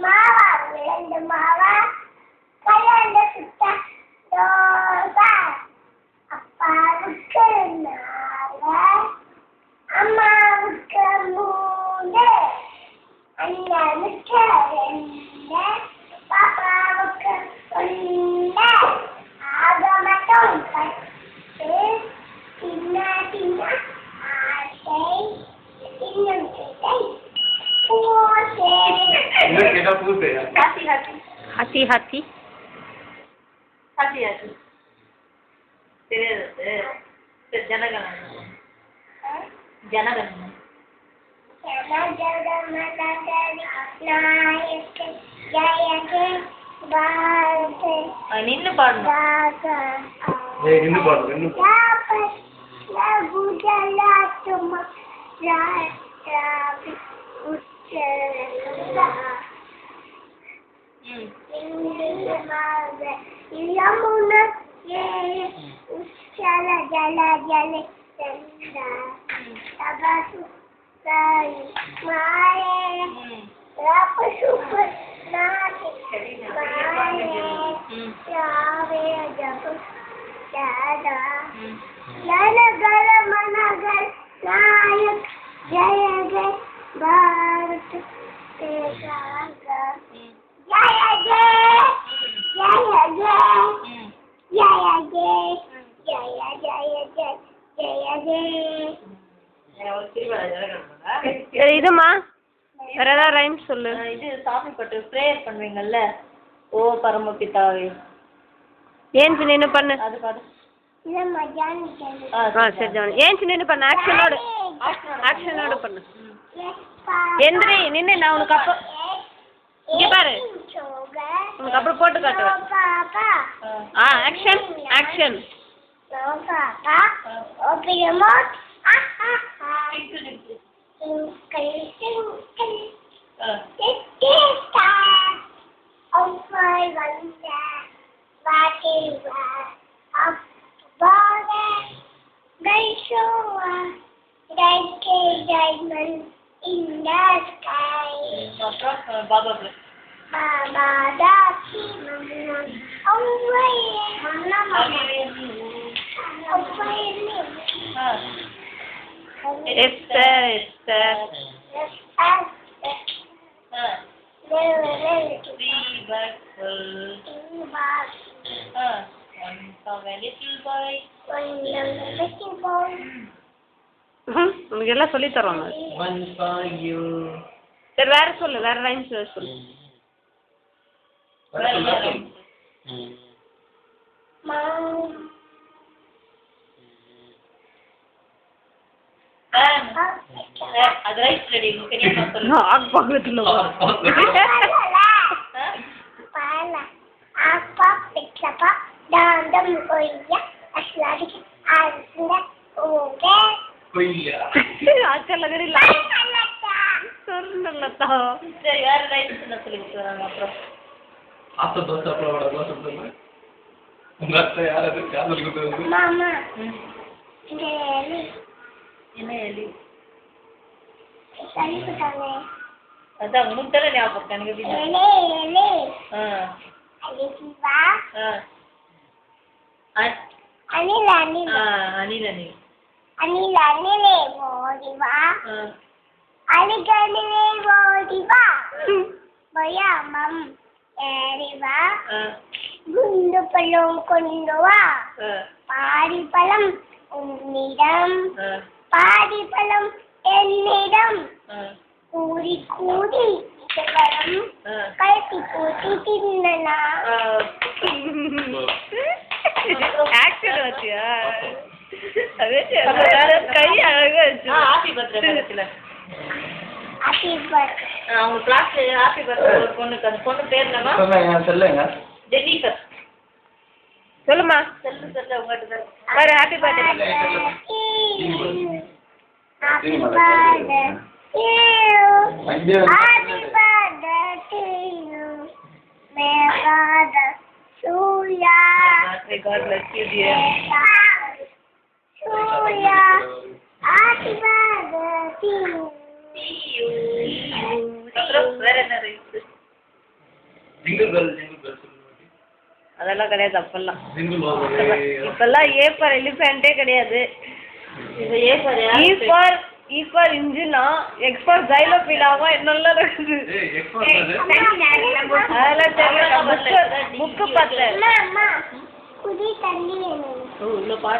மாவா விழுந்து மாவா கல்யாண சுத்த தோசை அப்பாவுக்கு நாலு அம்மாவுக்கு மூணு அண்ணனுக்கு ரெண்டு பாப்பாவுக்கு ஒன்று ஆக மட்டும் 10 சின்ன சின்ன ஆசை இன்னும் கேட்டை பூசை இன்னும் கேட்டா பூசை ஹாத்தி ஹாத்தி ஹாத்தி ஹாத்தி ஹாத்தி ஹாத்தி தெரியாது சரி ஜனகணமன ஜனகணமன நின்னு பாடணும் நின்று பாடணும் இதுமா வேற ஏதாவது ரைம்ஸ் சொல்லு. இது சாமி பாட்டு ப்ரேயர் பண்ணுவீங்கல்ல, ஓ பரமபிதாவே ஏன் நின்று பண்ணு. அது பாடு. சரி ஜானி ஏன் நின்று பண்ணு. ஆக்ஷனோட பண்ணு. எந்திரி நின்று நான் உனக்கு அப்புறம் இங்கே பாரு உனக்கு அப்புறம் போட்டு காட்டுவேன். Action action. In the sky. Baba. Baba Daki Mama. Away. Mama. Away. Esther. உனக்கு எல்லாம் சொல்லி தருவாங்க. சரி வேற சொல்லு, வேற ரைம்ஸ் சொல்லு. அது ரைட் ரெடி தெரியுமா சொல்லு. ஆக் பக்கத்துல apa pizza dandam koya asladi asna oge koya ஆச்சல்ல தெரியல சொன்னலதா. சரி வேற ரைம்ஸ் என்ன சொல்லி தராங்க அப்புறம். ஆத்த தோசை அப்புறம் வட தோசை சொல்லுங்க. உங்க அத்தை யாராவது காதல் கொடுத்தது? mama என்ன எலி சரி சொல்லுங்க. அதான் முட்டல ஞாபகம் எனக்கு எப்படி. ele Aliva. Anila. Anila Modiva. Aliganile Modiva. Bayamam Eriva. Gundu Palom Kundua. Padi Palam Nidam. Padi Palam Enidam. Kudi. கல்பி கூட்டி தின்னனா. ஆக்சன் வச்சியா? அதே கை அழகா வச்சு. ஹாப்பி பர்த்டே பக்கத்துல. Happy birthday. அவங்க கிளாஸ்ல ஹாப்பி பர்த்டே ஒரு பொண்ணுக்கு, அந்த பொண்ணு பேர் என்னமா? சொல்லுங்க. ஜெனிஃபர். சொல்லுமா. சொல்லு உங்ககிட்ட தான். வேற happy birthday. Happy birthday. Happy birthday to you. May God Surya. May God bless you, dear. Surya. Happy birthday to you. அப்புறம் வேற என்ன ரைம்ஸ்? ஜிங்கிள் பெல் சொல்லுங்க. அதெல்லாம் கிடையாது அப்பெல்லாம். Jingle bell. இப்பெல்லாம் ஏ ஃபார் எலிஃபென்ட்டே கிடையாது. இது A for E for இன்ஜினா, X for xylophila-வா என்னெல்லாம் இருக்குது. ஏய் எக்ஸ் ஃபார் என்னது? அதெல்லாம் தெரியல. புக்கு பார்த்தேன். அம்மா குடி தண்ணி வேணும். ஓ இவ்வளோ பாட்டு